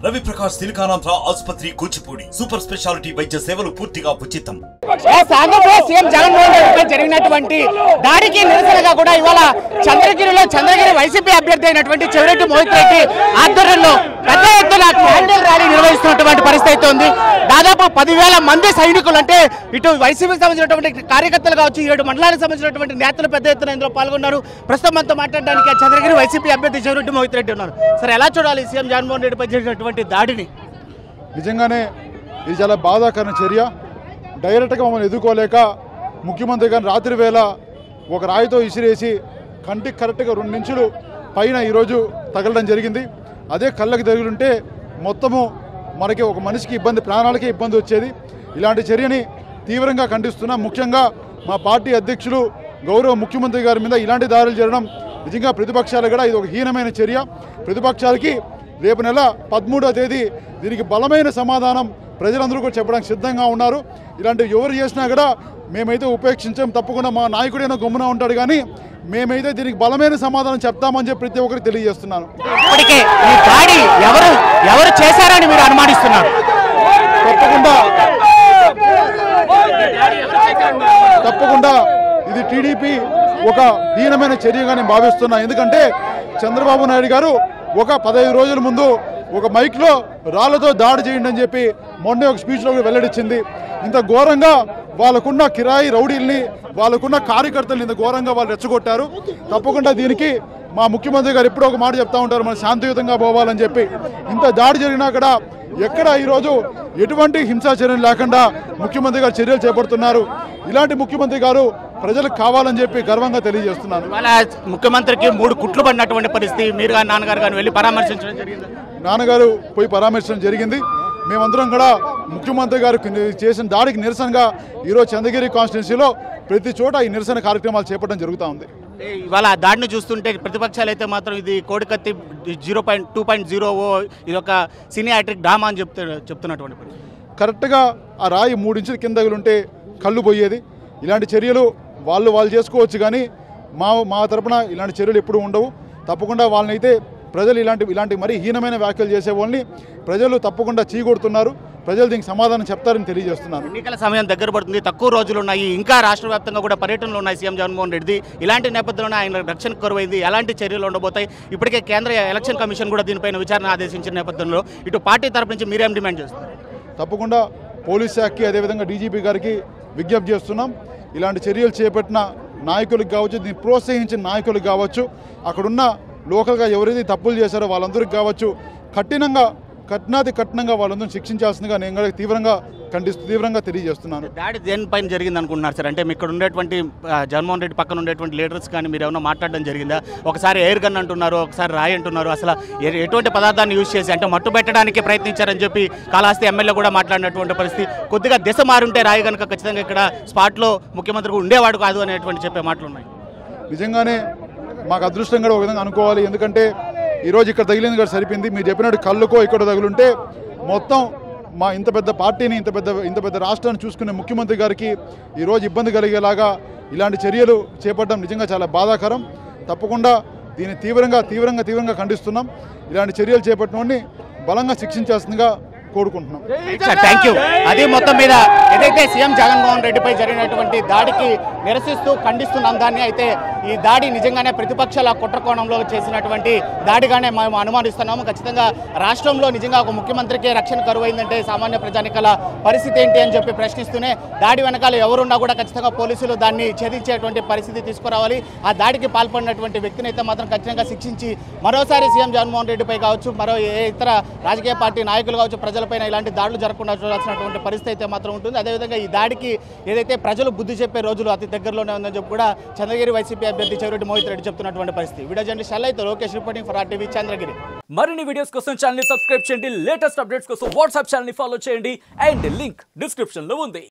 రవి ప్రకాష్ సిలికానాంధ్ర ఆసుపత్రి Kuchipudi super speciality వైద్య సేవలు పూర్తిగా ఉచితం. సీఎం జగన్మోహన్ రెడ్డిపై జరిగినటువంటి దాడికి నిరసనగా కూడా ఇవాళ చంద్రగిరి వైసీపీ అభ్యర్థి అయినటువంటి చెవిరెడ్డి మోహిత్ రెడ్డి ఆధ్వర్యంలో పెద్ద ఎత్తున క్యాండిల్ ర్యాలీ నిర్వహిస్తున్నటువంటి పరిస్థితి ఉంది. దాదాపు 10,000 మంది సైనికులు, అంటే ఇటు వైసీపీకి సంబంధించినటువంటి కార్యకర్తలు కావచ్చు, 7 మండలానికి సంబంధించినటువంటి నేతలు పెద్ద ఎత్తున ఇందులో పాల్గొన్నారు. ప్రస్తుతం మనతో మాట్లాడడానికి చంద్రగిరి వైసీపీ అభ్యర్థి చెవిరెడ్డి మోహిత్ రెడ్డి ఉన్నారు. సరే, ఎలా చూడాలి సీఎం జగన్మోహన్ రెడ్డిపై జరిగినటువంటి దాడిని? నిజంగానే ఇది చాలా బాధాకరమైన చర్య. డైరెక్ట్గా మమ్మల్ని ఎదుర్కోలేక ముఖ్యమంత్రి గారిని రాత్రి వేళ ఒక రాయితో ఇసిరేసి కంటికి కరెక్ట్గా 2 ఇంచులు పైన ఈరోజు తగలడం జరిగింది. అదే కళ్ళకి తగిలింటే మొత్తము మనకి ఒక మనిషికి ఇబ్బంది, ప్రాణాలకే ఇబ్బంది వచ్చేది. ఇలాంటి చర్యని తీవ్రంగా ఖండిస్తున్నాం. ముఖ్యంగా మా పార్టీ అధ్యక్షులు గౌరవ ముఖ్యమంత్రి గారి మీద ఇలాంటి దాడులు జరగడం నిజంగా ప్రతిపక్షాలు కూడా ఇది ఒక హీనమైన చర్య. ప్రతిపక్షాలకి రేపు నెల 13వ తేదీ దీనికి బలమైన సమాధానం ప్రజలందరూ కూడా చెప్పడానికి సిద్ధంగా ఉన్నారు. ఇలాంటివి ఎవరు చేసినా కూడా మేమైతే ఉపేక్షించాం. తప్పకుండా మా నాయకుడైనా గమ్మున ఉంటాడు, కానీ మేమైతే దీనికి బలమైన సమాధానం చెప్తామని చెప్పి ప్రతి ఒక్కరికి తెలియజేస్తున్నాను. ఇప్పటికే ఈ దాడి ఎవరు చేశారని మీరు అనుమానిస్తున్నారు? తప్పకుండా ఇది టీడీపీ ఒక హీనమైన చర్యగా నేను భావిస్తున్నా. ఎందుకంటే చంద్రబాబు నాయుడు గారు ఒక 15 రోజుల ముందు ఒక మైక్లో రాళ్లతో దాడి చేయండి అని చెప్పి మొన్న ఒక స్పీచ్లో వెల్లడించింది. ఇంత ఘోరంగా వాళ్ళకున్న కిరాయి రౌడీల్ని, వాళ్ళకున్న కార్యకర్తలు ఇంత ఘోరంగా వాళ్ళు రెచ్చగొట్టారు. తప్పకుండా దీనికి మా ముఖ్యమంత్రి గారు ఎప్పుడో ఒక మాట చెప్తా ఉంటారు, మనం శాంతియుతంగా పోవాలని చెప్పి. ఇంత దాడి జరిగినా కూడా ఎక్కడ ఈరోజు ఎటువంటి హింసాచర్యలు లేకుండా ముఖ్యమంత్రి గారు చర్యలు చేపడుతున్నారు. ఇలాంటి ముఖ్యమంత్రి గారు ప్రజలకు కావాలని చెప్పి గర్వంగా తెలియజేస్తున్నాను. ముఖ్యమంత్రికి 3 కుట్లు పడినటువంటి పరిస్థితి, మీరు కానీ నాన్నగారు కానీ వెళ్ళి పరామర్శించడం జరిగింది. నాన్నగారు పోయి పరామర్శించడం జరిగింది. మేమందరం కూడా ముఖ్యమంత్రి గారు చేసిన దాడికి నిరసనగా ఈరోజు చంద్రగిరి కాన్స్టిట్యున్సీలో ప్రతి చోట ఈ నిరసన కార్యక్రమాలు చేపట్టడం జరుగుతూ ఉంది. ఇవాళ ఆ దాడిని చూస్తుంటే ప్రతిపక్షాలు అయితే మాత్రం ఇది కోడికత్తి 2.0 ఇది ఒక సినియాట్రిక్ డ్రామా అని చెప్తున్నటువంటి పరిస్థితి. కరెక్ట్గా ఆ రాయి 3 ఇంచుల కింద తగిలుంటే కళ్ళు పోయేది. ఇలాంటి చర్యలు వాళ్ళు చేసుకోవచ్చు, కానీ మా తరపున ఇలాంటి చర్యలు ఎప్పుడూ ఉండవు. తప్పకుండా వాళ్ళనైతే ప్రజలు ఇలాంటి మరీ హీనమైన వ్యాఖ్యలు చేసే వాళ్ళని ప్రజలు తప్పకుండా చీకొడుతున్నారు. ప్రజలు దీనికి సమాధానం చెప్తారని తెలియజేస్తున్నారు. ఎన్నికల సమయం దగ్గర పడుతుంది, తక్కువ రోజులు ఉన్నాయి, ఇంకా రాష్ట్ర వ్యాప్తంగా కూడా పర్యటనలు ఉన్నాయి సీఎం జగన్మోహన్ రెడ్డి. ఇలాంటి నేపథ్యంలో ఆయన రక్షణ కరువైంది. ఎలాంటి చర్యలు ఉండబోతాయి? ఇప్పటికే కేంద్ర ఎలక్షన్ కమిషన్ కూడా దీనిపైన విచారణ ఆదేశించిన నేపథ్యంలో ఇటు పార్టీ తరపు నుంచి మీరేం డిమాండ్ చేస్తారు? తప్పకుండా పోలీస్ శాఖకి, అదేవిధంగా డీజీపీ గారికి విజ్ఞప్తి చేస్తున్నాం. ఇలాంటి చర్యలు చేపట్టిన నాయకులకు కావచ్చు, దీన్ని ప్రోత్సహించిన నాయకులకు కావచ్చు, అక్కడున్న లోకల్గా ఎవరైతే తప్పులు చేశారో వాళ్ళందరికీ కావచ్చు, కఠినంగా వాళ్ళందరూ శిక్షించాల్సిందిగా నేను తీవ్రంగా తెలియజేస్తున్నాను. దాడి దేనిపైన జరిగింది అనుకుంటున్నారు సార్? అంటే ఇక్కడ ఉండేటువంటి జగన్మోహన్ రెడ్డి పక్కన ఉండేటువంటి లీడర్స్ కానీ మీరు ఏమైనా మాట్లాడడం జరిగిందా? ఒకసారి ఎయిర్ గన్ అంటున్నారు, ఒకసారి రాయి అంటున్నారు. అసలు ఎటువంటి పదార్థాన్ని యూజ్ చేసి అంటే మట్టు పెట్టడానికి ప్రయత్నించారని చెప్పి కాళహస్తి ఎమ్మెల్యే కూడా మాట్లాడినటువంటి పరిస్థితి. కొద్దిగా దిశ మారుంటే రాయి కనుక ఖచ్చితంగా ఇక్కడ స్పాట్లో ముఖ్యమంత్రి ఉండేవాడు కాదు అనేటువంటి చెప్పే మాటలు ఉన్నాయి. నిజంగానే మాకు అదృష్టం కూడా ఒక విధంగా అనుకోవాలి. ఎందుకంటే ఈరోజు ఇక్కడ తగిలింది కూడా సరిపోయింది. మీరు చెప్పినట్టు కళ్ళుకో ఇక్కడ తగులుంటే మొత్తం మా ఇంత పెద్ద పార్టీని, ఇంత పెద్ద రాష్ట్రాన్ని చూసుకునే ముఖ్యమంత్రి గారికి ఈరోజు ఇబ్బంది కలిగేలాగా ఇలాంటి చర్యలు చేపట్టడం నిజంగా చాలా బాధాకరం. తప్పకుండా దీన్ని తీవ్రంగా ఖండిస్తున్నాం. ఇలాంటి చర్యలు చేపట్టడాన్ని బలంగా శిక్షించాల్సిందిగా కోరుకుంటున్నాం. Thank you. అది మొత్తం మీద ఏదైతే సీఎం జగన్మోహన్ రెడ్డిపై జరిగినటువంటి దాడికి నిరసిస్తూ ఖండిస్తున్నాం దాన్ని. అయితే ఈ దాడి నిజంగానే ప్రతిపక్షాల కుట్రకోణంలో చేసినటువంటి దాడిగానే మేము అనుమానిస్తున్నాము. ఖచ్చితంగా రాష్ట్రంలో నిజంగా ఒక ముఖ్యమంత్రికి రక్షణ కరువైందంటే సామాన్య ప్రజానికల పరిస్థితి ఏంటి అని చెప్పి ప్రశ్నిస్తూనే దాడి వెనకాల ఎవరున్నా కూడా ఖచ్చితంగా పోలీసులు దాన్ని ఛేదించేటువంటి పరిస్థితి తీసుకురావాలి. ఆ దాడికి పాల్పడినటువంటి వ్యక్తిని అయితే మాత్రం ఖచ్చితంగా శిక్షించి మరోసారి సీఎం జగన్మోహన్ రెడ్డిపై కావచ్చు, మరో ఏ ఇతర రాజకీయ పార్టీ నాయకులు కావచ్చు, ప్రజలపైన ఇలాంటి దాడులు జరగకుండా చూడాల్సినటువంటి పరిస్థితి అయితే మాత్రం ఉంటుంది. అదేవిధంగా ఈ దాడికి ఏదైతే ప్రజలు బుద్ధి చెప్పే రోజులు అతి దగ్గరలోనే ఉందని చెప్పి కూడా చంద్రగిరి వైసీపీ అభ్యర్థి చెవిరెడ్డి మోహిత్ రెడ్డి చెప్తున్నటువంటి పరిస్థితి. వీడియో జర్నలిస్ట్ అయితే Lokesh reporting for RTV Chandragiri. మరిన్ని వీడియోస్ కోసం ఛానల్ ని సబ్స్క్రైబ్ చేయండి. లేటెస్ట్ అప్డేట్స్ కోసం వాట్సాప్ ఛానల్ ని ఫాలో చేయండి. అండ్ లింక్ డిస్క్రిప్షన్ లో ఉంది.